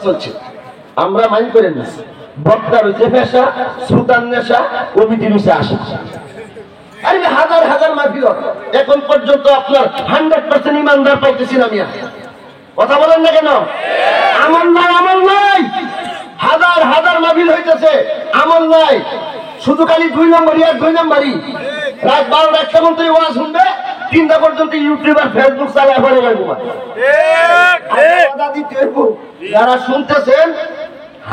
চলছে, আমরা মাইন্ড করেন না। বক্তার হচ্ছে পেশা, শ্রোতার নেশা, কমিটির হচ্ছে আশা। আরে হাজার হাজার মাহফিল, এখন পর্যন্ত আপনার 100% ইমানদার পাইতেছি না। মিয়া কথা বলেন না কেন? আমল নাই, আমল নাই। হাজার হাজার মাহফিল হইতেছে, আমল নাই। শুধু খালি 2 নম্বরই আর 2 নম্বরই। রাত 12টা 1টা মন্ত্রী ওয়াজ শুনবে, 3টা পর্যন্ত ইউটিউব আর ফেসবুক চালায় পড়ে যাবো। যারা শুনতেছেন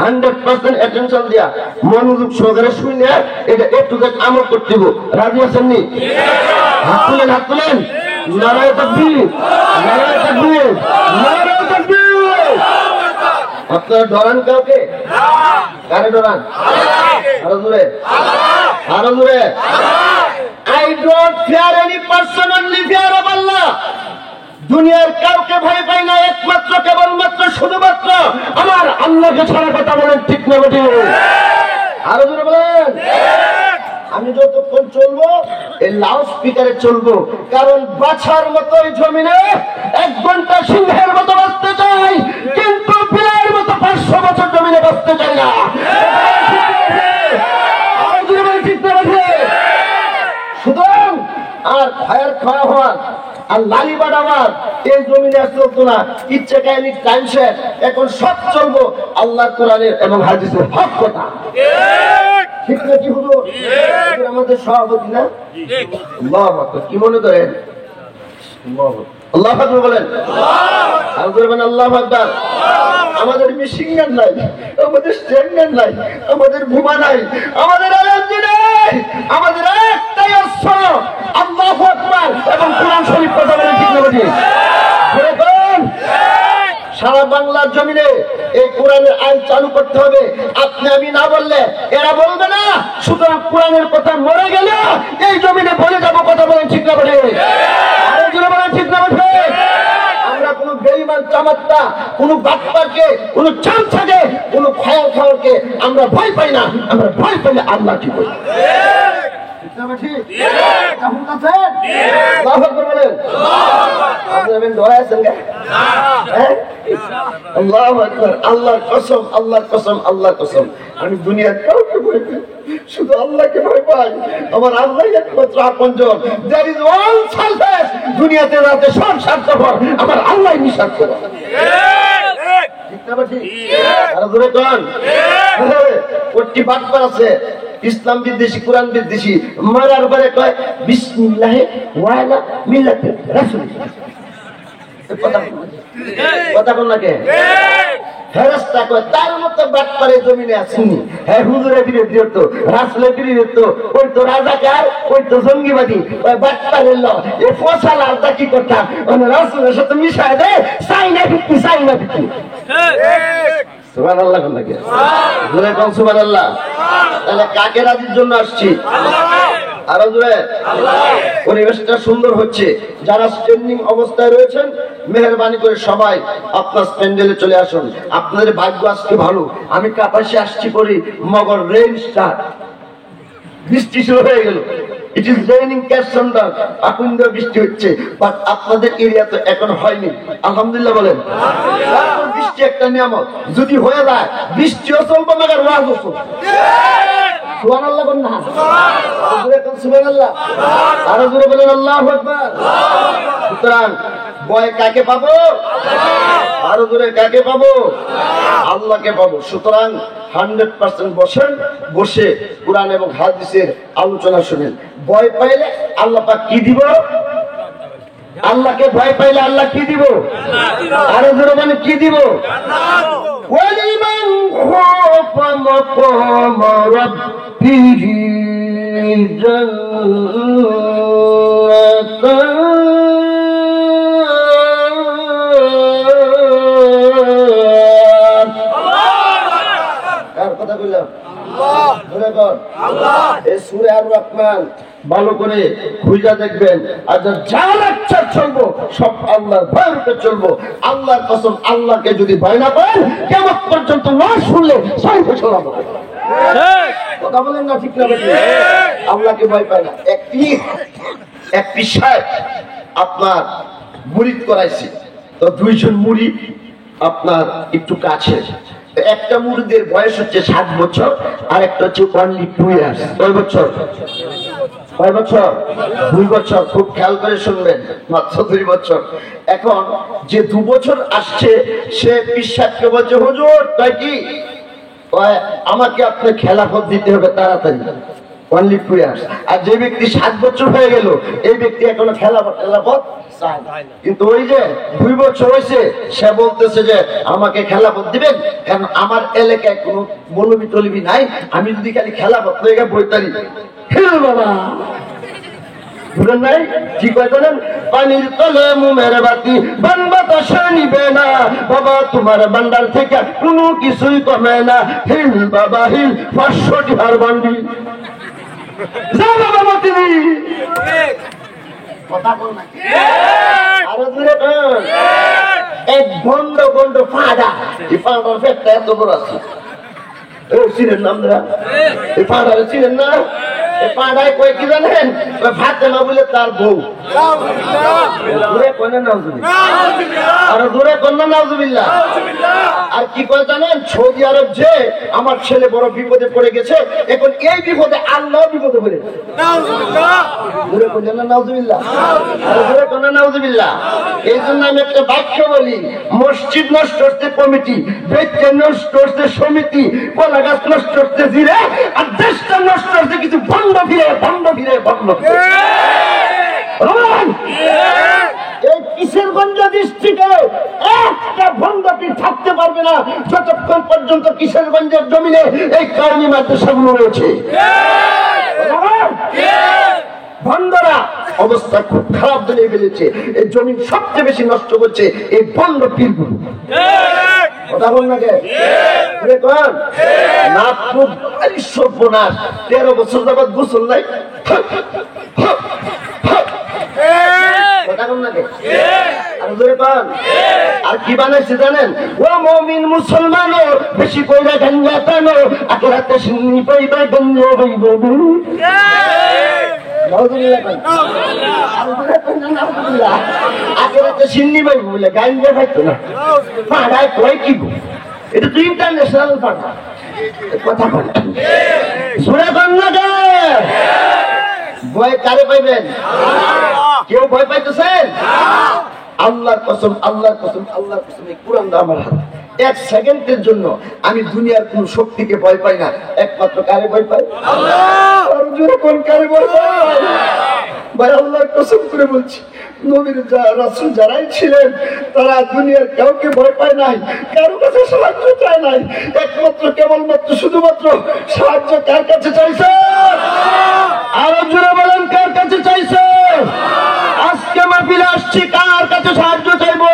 100% অ্যাটেনশন দিয়া মনোযোগ সহকারে শুনে এটা একটু আমল করতে হবে। রাজি আছেন নি? হাত তুলেন, হাত তুলেন। নারায়ে তাকবীর, নারায়ে তাকবীর, নারায়ে তাকবীর। আপনারা ডরান কাউকে? কারে ডরান? আরো জোরে, আরো জোরে। I don't fear any person, only fear of Allah. দুনিয়ার কাউকে ভয় পাই না, একমাত্র কেবলমাত্র শুধুমাত্র আমার আল্লাহকে ছাড়া। কথা বলেন ঠিক না বেঠিক? আরো জোরে বলেন। আমি যতক্ষণ চলবো এই লাউড স্পিকারে চলবো, কারণ বাছার মতো এই জমিনে 1 ঘন্টা সিংহের মতো বাঁচতে চাই, কিন্তু বিড়ালের মতো 500 বছর জমিনে বাঁচতে চাই না। সুতরাং আর ফায়ার খাওয়া হওয়ার আর লালি বাড়াবার এই জমিনে আর চলতো না। ইচ্ছে কাহিনী টাইম শেষ, এখন সব চলবো আল্লাহর কোরআনের এবং হাদিসের হক কথা। ঠিক নাকি হুজুর? আমাদের সভাপতি না? আল্লাহু আকবার। কি মনে করেন? আল্লাহু আকবার বলেন। আল্লাহু আকবার। আমাদের মেশিন নাই, আমাদের স্ট্যান্ড নাই, আমাদের ঘুমা নাই, আমাদের আলাদা নাই, আমাদের একটাই অস্ত্র আল্লাহু আকবার এবং কোরআন শরীফ। কথা বলেন ঠিক না বেঠিক? সারা বাংলার জমিনে এই কোরআনের আইন চালু করতে হবে। আপনি আমি না বললে এরা বলবে না। সুতরাং কোরআনের কথা মরে গেলে এই জমিনে বলে যাবো। কথা বলেন ঠিক না বেঠিক? আরো জোরে বলেন ঠিক না বেঠিক? আমরা কোন বেঈমান চামাত্তা, কোন বাটপারকে, কোন চামচাকে, কোন খায়াল খাওয়ারকে আমরা ভয় পাই না। আমরা ভয় পাইলে আল্লাহ কি বলি। আল্লাহর কসম, আল্লাহর কসম, আল্লাহর কসম, আমি দুনিয়ার কাউকে ভয় পাই, শুধু আল্লাহকে ভয় পাই। আমার আল্লাহ একমাত্র আপনজন। There is one selfish, দুনিয়াতে রাতে সব স্বার্থপর, আমার আল্লাহ নিঃস্বার্থপর। ঠিক না ঠিক? আর ধরে কোন ওটি বাটপার আছে, ইসলাম বিদ্বেষী, কোরআন বিদ্বেষী, মারার পরে কয় বিসমিল্লাহ ওয়া আলা মিল্লাতি রাসূল। কথা বল না কে? ফেরেশতা কয় তার মতো বাটপারে জমিনে আসেনি। হ্যাঁ, হুজুরের বিরুদ্ধে হতো, রাসূলের বিরুদ্ধে হতো, ওই তো রাজাকার, ওই তো জঙ্গিবাদী, ওই বাটপারের ল এ ফসল আলতা কি করতাম, মানে রাসূলের সাথে মিশায় দেয়। সাইনা ফিকি, সাইনা ফিকি। সুবহানাল্লাহ। কোন লাগে জোরে কোন সুবহানাল্লাহ। তাহলে কাকে রাজির জন্য আসছি? আরো জোরে। পরিবেশটা সুন্দর হচ্ছে। যারা স্ট্যান্ডিং অবস্থায় রয়েছেন মেহেরবানি করে সবাই আপনার প্যান্ডেলে চলে আসুন। আপনাদের ভাগ্য আজকে ভালো। আমি কাপাসে আসছি পরে মগর রেইন স্টার্ট, বৃষ্টি শুরু হয়ে গেল। ইট ইজ রেইনিং ক্যাশন্ডার, আকুন্দ বৃষ্টি হচ্ছে, বাট আপনাদের এরিয়া তো এখন হয়নি। আলহামদুলিল্লাহ বলেন। বৃষ্টি একটা নিয়ামত, যদি হয়ে যায় বৃষ্টিও চলবে, মাগার ওয়াজও চলবে। সুবহানাল্লাহ বলেন না? সুবহানাল্লাহ। আরো জোরে বলেন আল্লাহু আকবার। সুতরাং ভয় কাকে পাবো? আরো জোরে কাকে পাবো? আল্লাহকে পাবো। সুতরাং 100% বসেন, বসে কোরআন এবং হাদিসের আলোচনা শুনেন। ভয় পাইলে আল্লাহ পাক কি দিব? আল্লাহকে ভয় পাইলে আল্লাহ কি দিব? আরো জোরে বলেন কি দিব? ওয়ালিমান খাফা মাকাম রাব্বিহি জান্নাতান। কথা বললাম সূরা আর রহমান ভালো করে খুঁজে দেখবেন। আর যা লেকচার চলবো সব আল্লাহর ভয়ের উপর চলবো। আল্লাহর কসম, আল্লাহকে যদি ভয় না পান কিয়ামত পর্যন্ত ওয়াজ শুনলে 6 বছর হবে। কথা বলেন না ঠিক না? আল্লাহকে ভয় পায় না। একটি সাহেব আপনার মুরিদ করাইছে, তো 2 জন মুরিদ আপনার একটু কাছে। একটা মুরিদের বয়স হচ্ছে 60 বছর, আর একটা হচ্ছে অনলি 2 ইয়ার্স। কয় বছর? 2 বছর। খুব খেয়াল করে শুনবেন, মাত্র 2 বছর। এখন যে 2 বছর আসছে, সে বিশ্বাসকে বলছে, হুজুর তাই কি আমাকে আপনার খেলাফত দিতে হবে তাড়াতাড়ি, অনলি 2 ইয়ার্স। আর যে ব্যক্তি 7 বছর হয়ে গেল, এই ব্যক্তি এখনো খেলাফত কিন্তু ওই যে 2 বছর হয়েছে, সে বলতেছে যে আমাকে খেলাফত দিবেন, কারণ আমার এলাকায় কোনো মৌলবি টলবি নাই, আমি যদি খালি খেলাফত লেগে বইতারি। বাবা নাই কি কয় জানেন? পানির তলে মোমের বাতি বান বাতাসে নিবে না, বাবা তোমার বান্ডার থেকে কোনো কিছুই কমে না। হিল বাবা হিল, 500 টাকার বান্ডি। যা বাবা মতি কথা বল না, আরো দূরে এক গন্ড গন্ড ফাঁদা, এই ফাঁদার পেটটা এত বড় আছে। চিনেন নাম দেওয়া এই ফাঁদারে চিনেন না? এই পাড়ায় কয় কি জানেন? ফাতেমা বলে তার বউ। আর দূরে কন্যা নাউজুবিল্লাহ। আর কি কয় জানেন? সৌদি আরব যে আমার ছেলে বড় বিপদে পড়ে গেছে, এখন এই বিপদে আল্লাহ বিপদে পড়ে দূরে কন্যা নাউজুবিল্লাহ, দূরে কন্যা নাউজুবিল্লাহ। এই জন্য আমি একটা বাক্য বলি, মসজিদ নষ্ট হচ্ছে কমিটি, ব্যক্তি নষ্ট হচ্ছে সমিতি, কলা গাছ নষ্ট হচ্ছে জিরে, আর দেশটা নষ্ট হচ্ছে কিছু বন্ধ ফিরে বন্ধ ফিরে বন্ধ। এই কিশোরগঞ্জ ডিস্ট্রিক্টে একটা ভণ্ডপি থাকতে পারবে না যতক্ষণ পর্যন্ত কিশোরগঞ্জের জমিনে এই কওমি মাদ্রাসাগুলো রয়েছে। ভণ্ডরা অবস্থা খুব খারাপ দিনে ফেলেছে, এই জমি সবচেয়ে বেশি নষ্ট করছে এই ভণ্ড পীরগুলো। কথা বল না কে? না খুব সর্বনাশ, 13 বছর যাবৎ গোসল নাই। আর কি বানাইছে জানেন? ও মুমিন মুসলমান বেশি কইরা গাঞ্জা টানো, আখিরাতে শুনি পাইবা গঞ্জা হইব। আখিরাতে শুনি পাইব বলে গাঞ্জা খাইতো না। পাড়ায় কয় কি গো, এটা তো ইন্টারন্যাশনাল পাড়া। কথা বল শুনে কন না গে, ভয় কারে পাইবেন? কেউ ভয় পাইতেছেন? আল্লাহর কসম, আল্লাহর কসম, আল্লাহর কসম, এই কুরআনটা আমার হাতে। 1 সেকেন্ডের জন্য আমি দুনিয়ার কোন শক্তিকে ভয় পাই না, একমাত্র কারে ভয় পাই? আল্লাহ। আর জোরে কোন কারে ভয় পাই? ভাই আল্লাহর কসম করে বলছি, নবীর রাসূল যারাই ছিলেন তারা দুনিয়ার কাউকে ভয় পায় নাই, কারো কাছে সাহায্য চায় নাই, একমাত্র কেবলমাত্র শুধুমাত্র সাহায্য কার কাছে চাইছে? আরো জোরে বলেন, কার কাছে চাইছে? আজকে মাহফিলে আসছি, কার কাছে সাহায্য চাইবো?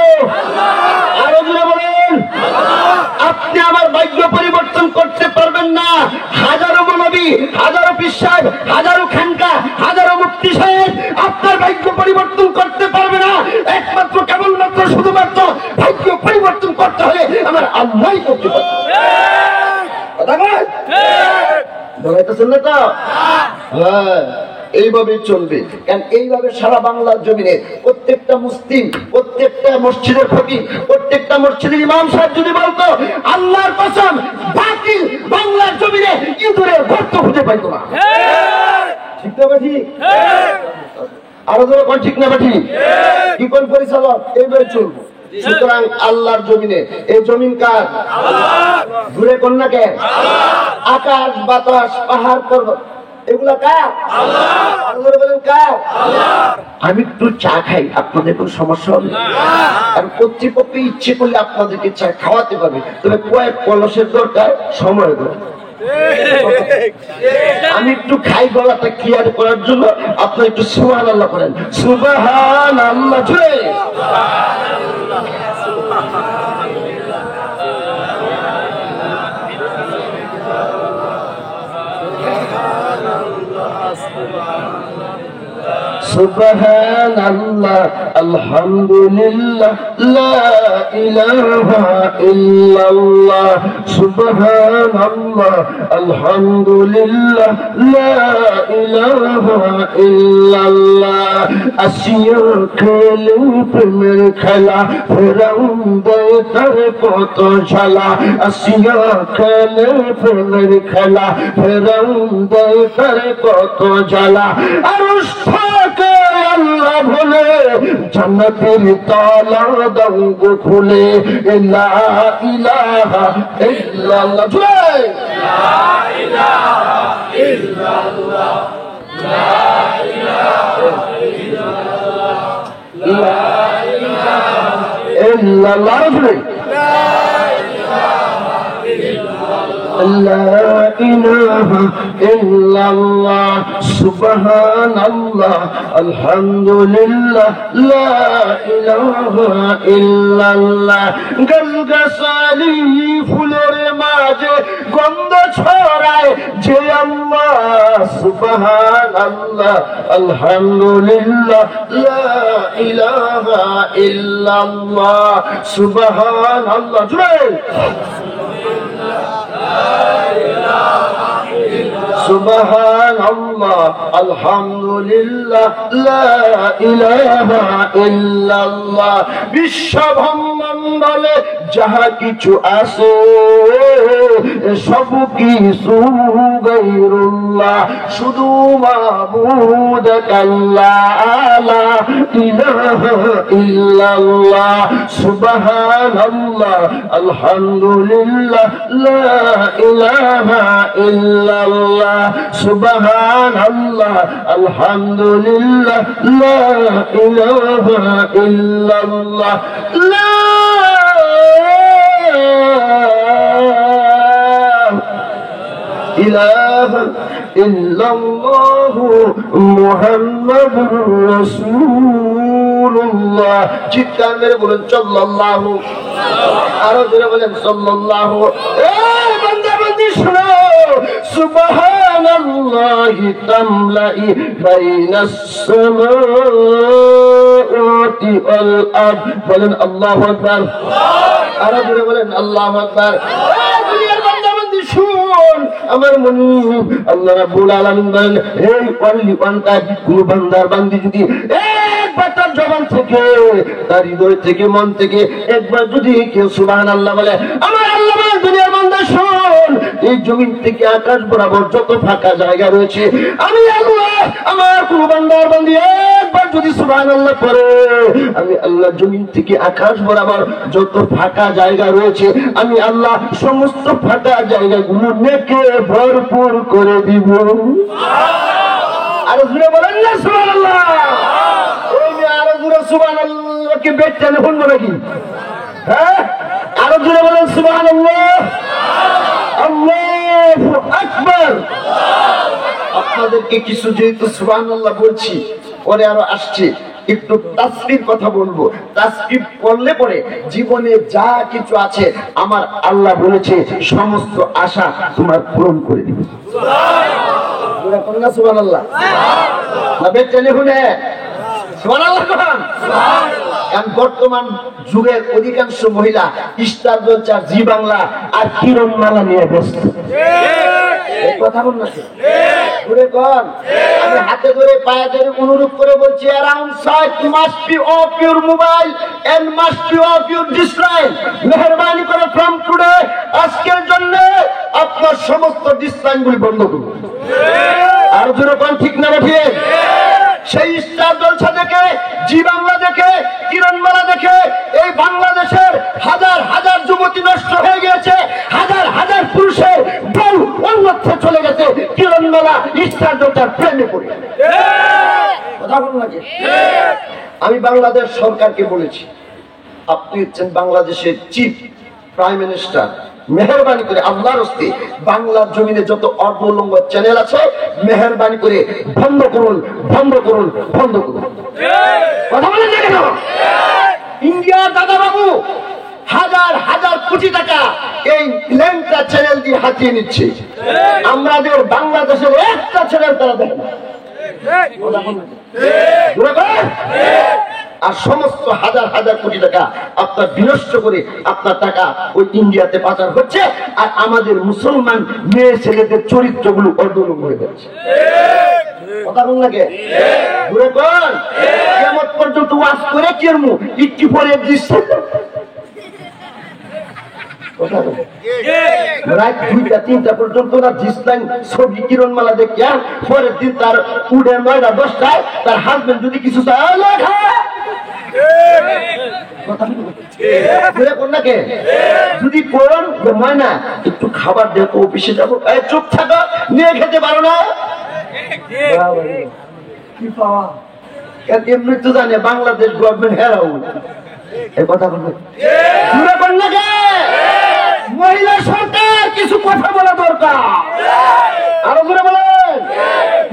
আরো জোরে বলেন। আপনি আমার ভাগ্য পরিবর্তন করতে পারবেন না। হাজারো নবী, হাজারো পীর সাহেব, হাজারো খানকা, হাজারো মুফতি সাহেব আপনার ভাগ্য পরিবর্তন করতে পারবে না। একমাত্র কেবলমাত্র শুধুমাত্র ভাগ্য পরিবর্তন করতে হলে আমার আল্লাহই করতে পারবে। ধরাইতেছেন না তো? হ্যাঁ, এইভাবে চলবে। কারণ এইভাবে সারা বাংলার জমিনে প্রত্যেকটা মুসলিম, প্রত্যেকটা মসজিদের খতিব, প্রত্যেকটা মসজিদের ইমাম সাহেব যদি বলতো আল্লাহর কসম বাতিল বাংলার জমিনে ইঁদুরের গর্ত খুঁজে পাইতো না। ঠিক না বেঠি? আরো ধরো কোন ঠিক না বেঠি? কি কোন পরিচালক? এইভাবে চলবো। সুতরাং আল্লাহর জমিনে, এই জমিন কার? ঘুরে কন্যাকে, আকাশ বাতাস পাহাড় পর্বত এগুলা কার? বলেন কার? আমি একটু চা খাই, আপনাদের কোন সমস্যা হবে? আর কর্তৃপক্ষ ইচ্ছে করলে আপনাদেরকে চা খাওয়াতে পারবে, তবে কয়েক কলসের দরকার, সময় দরকার। আমি একটু খাই, গলাটা ক্লিয়ার করার জন্য আপনারা একটু সুবহানাল্লাহ করেন। সুবহানাল্লাহ জুড়ে সুবহানাল্লাহ আলহামদুলিল্লাহ লা ইলাহা ইল্লাল্লাহ সুবহানাল্লাহ আলহামদুলিল্লাহ লা ইলাহা ইল্লাল্লাহ আসিয়া খেলে প্রেমের খেলা ফেরাউন দেয় তার কত ঝালা আসিয়া খেলে প্রেমের খেলা ফেরাউন দেয় তার কত ঝালা আরশ থাকে আল্লাহ বলে জান্নাতের তালা দাও গো খুলে লা ইলাহা ইল্লাল্লাহ লা ইলাহা ইল্লাল্লাহ লা ইলাহা ইল্লাল্লাহ লা ইলাহা ইল্লাল্লাহ لا إله إلا الله سبحان الله الحمد لله لا إله إلا الله গাছগাছালি ফুলের মাঝে গন্ধ ছড়ায় যে আল্লাহ সুবহানাল্লাহ আলহামদুলিল্লাহ লা ইলাহা ইল্লাল্লাহ সুবহানাল্লাহ জুড়ে সুবহানাল্লাহ আলহামদুলিল্লাহ লা ইলাহা ইল্লাল্লাহ বিশ্ব ব্রহ্মাণ্ডে যাহা কিছু আছে সব কিছু গায়রুল্লাহ শুধু মাবুদ আল্লাহ লা ইলাহা ইল্লাল্লাহ সুবহানাল্লাহ আলহামদুলিল্লাহ লা ইলাহা ইল্লাল্লাহ সুবহানাল্লাহ আলহামদুলিল্লাহ লা ইলাহা ইল্লাল্লাহ লা ইলাহা ইল্লাল্লাহ মুহাম্মাদুর রাসূলুল্লাহ চিৎকার মেরে বলেন সাল্লাল্লাহু আরো জোরে বলেন সাল্লাল্লাহু এই বান্দা বান্দি শুনো সুবহানাল্লাহি তামলাই বাইনাস সামাওয়াতি ওয়াল আরদ বলেন আল্লাহু আকবার আরো জোরে বলেন আল্লাহু আকবার দুনিয়ার বান্দা বান্দি শুন আমার মনি আল্লাহ রাব্বুল আলামিন বলেন এই অনলি ওয়ান টাইম কোন বান্দার বান্দি যদি একবার তার জবান থেকে তার হৃদয় থেকে মন থেকে একবার যদি কেউ সুবহানাল্লাহ বলে আমার আল্লাহ বলেন দুনিয়ার বান্দা শুন এই জমিন থেকে আকাশ বরাবর যত ফাঁকা জায়গা রয়েছে আমি আল্লাহ আমার কোন বান্দার বান্দি একবার যদি সুবহানাল্লাহ পড়ে আমি আল্লাহ জমিন থেকে আকাশ বরাবর যত ফাঁকা জায়গা রয়েছে আমি আল্লাহ সমস্ত ফাঁকা জায়গাগুলো নেকে ভরপুর করে দিব আর জুড়ে বলেন না সুবহানাল্লাহ ওই যে আর জুড়ে সুবহানাল্লাহ কি বেচতে না শুনবো নাকি হ্যাঁ আর জুড়ে বলেন সুবহানাল্লাহ আল্লাহু আকবার আপনাদেরকে কিছু যেহেতু সুবহানাল্লাহ বলছি পরে আরো আসছে একটু তাসবিহ কথা বলবো তাসবিহ করলে পরে জীবনে যা কিছু আছে আমার আল্লাহ বলেছে সমস্ত আশা তোমার পূরণ করে দিবে সুবহানাল্লাহ কোন না সুবহানাল্লাহ না বেচলে শুনে সুবহানাল্লাহ কোন সুবহানাল্লাহ বর্তমান যুগের অধিকাংশ মহিলা স্টার জলসা জি বাংলা আর কিরণমালা নিয়ে ব্যস্ত ঠিক কথা বল না ঘুরে কোন আমি হাতে ধরে পায়ে ধরে অনুরোধ করে বলছি around sight must be off your mobile and must be off your distraction মেহেরবানি করে from today আজকের জন্য আপনার সমস্ত ডিস্ট্রাকশন গুলি বন্ধ করুন আর জোরে কোন ঠিক না ঠিক সেই স্টার জলসা দেখে জি বাংলা দেখে কিরণমালা দেখে এই বাংলাদেশের হাজার হাজার যুবতী নষ্ট হয়ে গেছে হাজার হাজার পুরুষের বউ অন্যত্র চলে গেছে কিরণমালা স্টার জলসার প্রেমে পড়ে কথা বলুন নাকি আমি বাংলাদেশ সরকারকে বলেছি আপনি হচ্ছেন বাংলাদেশের চিফ প্রাইম মিনিস্টার মেহেরবানি করে আল্লাহর হস্তে বাংলার জমিনে যত অর্ধলঙ্গ চ্যানেল আছে মেহেরবানি করে বন্ধ করুন বন্ধ করুন বন্ধ করুন কথা বলেন না কেন ইন্ডিয়া দাদা বাবু হাজার হাজার কোটি টাকা এই ল্যাংটা চ্যানেল দিয়ে হাতিয়ে নিচ্ছে আমাদের বাংলাদেশের একটা চ্যানেল তারা দেখে না আর সমস্ত হাজার হাজার কোটি টাকা আপনার বিনষ্ট করে আপনার টাকা ওই ইন্ডিয়াতে পাচার হচ্ছে, আর আমাদের মুসলমান মেয়ে ছেলেদের চরিত্রগুলো অর্ধনম হয়ে যাচ্ছে। কথা বল নাকি ঘুরে কর কেমন পর্যন্ত ওয়াজ করে কেরমু একটু পরে দৃশ্য রাত 2টা 3টা পর্যন্ত না জিসলাইন ছবি কিরণমালা দেখিয়া পরের দিন তার উঠে 9টা 10টায় তার হাজবেন্ড যদি কিছু চায় যদি কোন ময়না একটু খাবার দেখো অফিসে যাবো, চুপ থাকো, নিয়ে খেতে পারো না। কি পাওয়া এমনি তো জানে বাংলাদেশ গভর্নমেন্ট হেরাও এই কথা বলবে মহিলা সরকার কিছু কথা বলা দরকার। আরো করে বলেন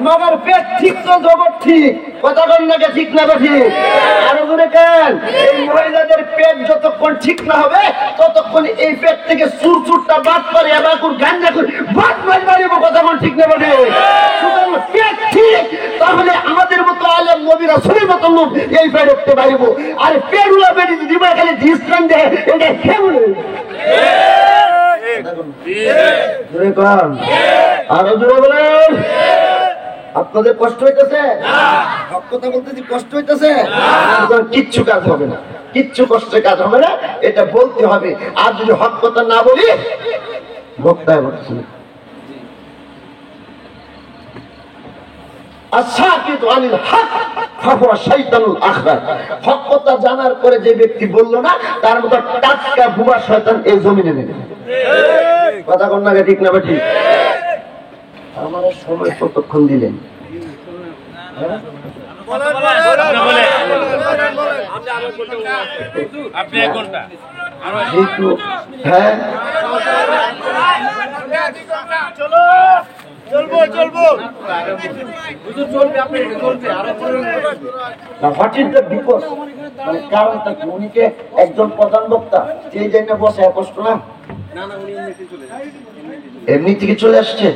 মগর পেট ঠিক তো জগৎ ঠিক, কথা বল না ঠিক না ঠিক। আরো করে কেন এই মহিলাদের পেট যতক্ষণ ঠিক না হবে ততক্ষণ এই পেট থেকে সুরসুরটা বাদ করে এবার গাঞ্জা করে বাদ মারিব। কথা বল ঠিক না বলে পেট ঠিক, তাহলে আমাদের মতো আলেম নবী রাসূলের মতো লোক এই পেট উঠতে পারিব। আর পেটুলা পেটি যদি খালি দৃষ্টান দেয় এটা কেমন আরো জোরে বলেন। আপনাদের কষ্ট হইতেছে? কথা বলতেছি কষ্ট হইতেছে? কিচ্ছু কাজ হবে না, কিচ্ছু কষ্টের কাজ হবে না, এটা বলতে হবে। আর যদি হক কথা না বলি বক্তায় বলছি জানার পরে যে ব্যক্তি বললো না তার মতো টাটকা বুবা শয়তান এই জমিনে নেবে। কথা কন না ঠিক না ঠিক? আমার সময় কতক্ষণ দিলেন? হ্যাঁ একজন প্রধান বক্তা সেই জন্য বসে কষ্ট না এমনি থেকে চলে আসছে।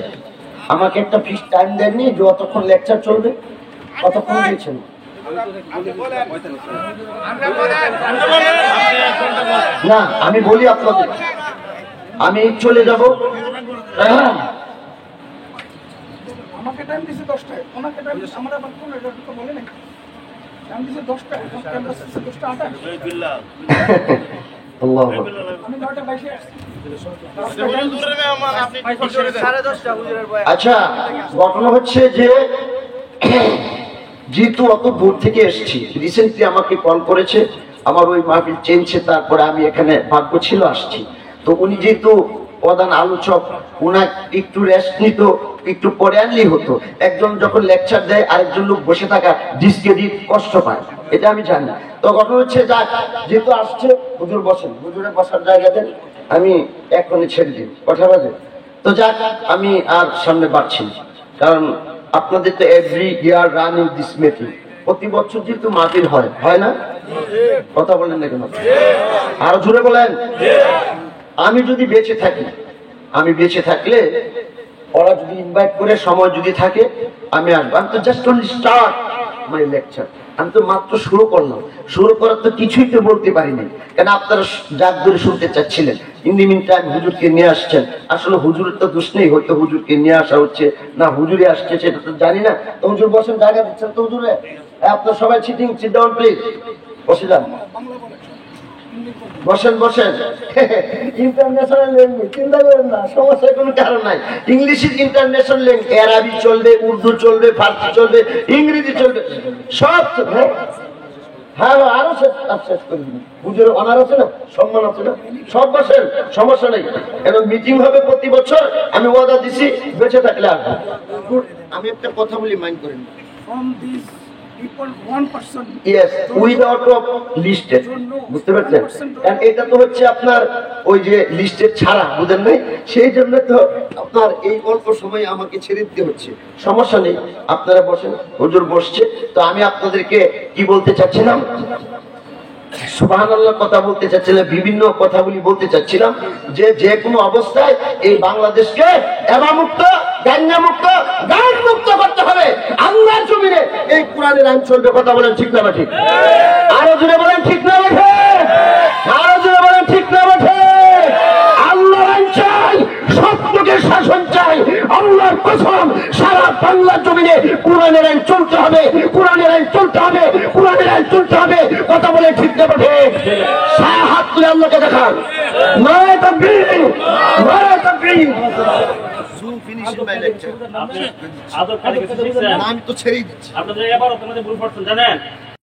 আমাকে একটা ফিক্স টাইম দেননি যে অতক্ষণ লেকচার চলবে, কতক্ষণ দিয়েছেন? না আমি বলি আপনাদের, আমি চলে যাব। আমাকে টাইম দিয়েছে 10টায়, ওনাকে টাইম দিয়েছে আমরা আবার কোন এটা তো বলে নাই, টাইম দিয়েছে 10টায়, এখন টাইম দিয়েছে 10:28। আল্লাহ আমি 9:22 আসছি। আচ্ছা ঘটনা হচ্ছে যে যেহেতু অত দূর থেকে এসেছি, রিসেন্টলি আমাকে কল করেছে, আমার ওই মাহফিল চেঞ্জছে, তারপরে আমি এখানে ভাগ্য ছিল আসছি। তো উনি যেহেতু প্রধান আলোচক, উনার একটু রেস্ট নিত, একটু পরে আনলেই হতো। একজন যখন লেকচার দেয় আরেকজন লোক বসে থাকা ডিসক্রেডিট কষ্ট পায়, এটা আমি জানি। তো ঘটনা হচ্ছে যাক যেহেতু আসছে হুজুর বসেন, হুজুরে বসার জায়গা দেন, আমি এখনই ছেড়ে দিই, কথা বাজে। তো যাক আমি আর সামনে বাড়ছি, কারণ আপনাদের তো every year running this meeting, প্রতি বছর যেহেতু মাহফিল হয়, হয় না? কথা বলেন না কেন? আরো জোরে বলেন। আমি যদি বেঁচে থাকি, আমি বেঁচে থাকলে ওরা যদি ইনভাইট করে সময় যদি থাকে আমি আসবো। আমি তো just only start my lecture, আমি তো মাত্র শুরু করলাম। শুরু করার তো কিছুই তো বলতে পারিনি, কেন আপনারা ডাক ধরে শুনতে চাচ্ছিলেন। ইন দি মিন টাইম হুজুরকে নিয়ে আসছেন, আসলে হুজুরের তো দোষ নেই, হয়তো হুজুরকে নিয়ে আসা হচ্ছে না হুজুরে আসছে সেটা তো জানি না। তো হুজুর বসেন, জায়গা দিচ্ছেন তো হুজুরে। আপনার সবাই সিটিং, সিট ডাউন প্লিজ, বসে যান, বসেন বসেন। ইন্টারন্যাশনাল ল্যাঙ্গুয়েজ, চিন্তা করেন না, সমস্যার কোনো কারণ নাই। ইংলিশ ইজ ইন্টারন্যাশনাল ল্যাঙ্গুয়েজ, আরবি চলবে, উর্দু চলবে, ফার্সি চলবে, ইংরেজি চলবে, সব। হ্যাঁ আরো শেষ করে দিন। হুজুরের অনার আছে না, সম্মান আছে না, সব বসেন, সমস্যা নেই। এবং মিটিং হবে প্রতি বছর, আমি ওয়াদা দিছি বেঁচে থাকলে আসবো। আমি একটা কথা বলি, মাইন্ড করেন। বুঝতে পারছেন? এটা তো হচ্ছে আপনার ওই যে লিস্টের ছাড়া, বুঝেন নাই? সেই জন্য তো আপনার এই অল্প সময় আমাকে ছেড়ে দিতে হচ্ছে। সমস্যা নেই, আপনারা বসেন, হুজুর বসছে। তো আমি আপনাদেরকে কি বলতে চাচ্ছিলাম, সুবহানাল্লাহ কথা বলতে চাচ্ছিলাম, বিভিন্ন কথাগুলি বলতে চাচ্ছিলাম যে যে কোনো অবস্থায় এই বাংলাদেশকে এবামুক্ত কান্না মুক্ত, গান মুক্ত করতে হবে। আল্লাহর জমিনে এই কোরআনের আইন চলবে। কথা বলেন ঠিক না ঠিক? আরো জোরে বলেন ঠিক না বেঠে? আরো জোরে বলেন ঠিক না বেঠে? আল্লাহর আইন চাই, সত্যকে শাসন চাই। আল্লাহর কসম, সারা বাংলার জমিনে কোরআনের আইন চলতে হবে, কোরআনের আইন চলতে হবে, কোরআনের আইন চলতে হবে। কথা বলে ঠিক না বেঠে? সারা হাত তুলে আল্লাহকে দেখান। নারে তাকবীর, নারে তাকবীর। আমি তো ছেড়েই দিচ্ছি। আপনাদের এবার তোমাদের ভুল করছেন জানেন।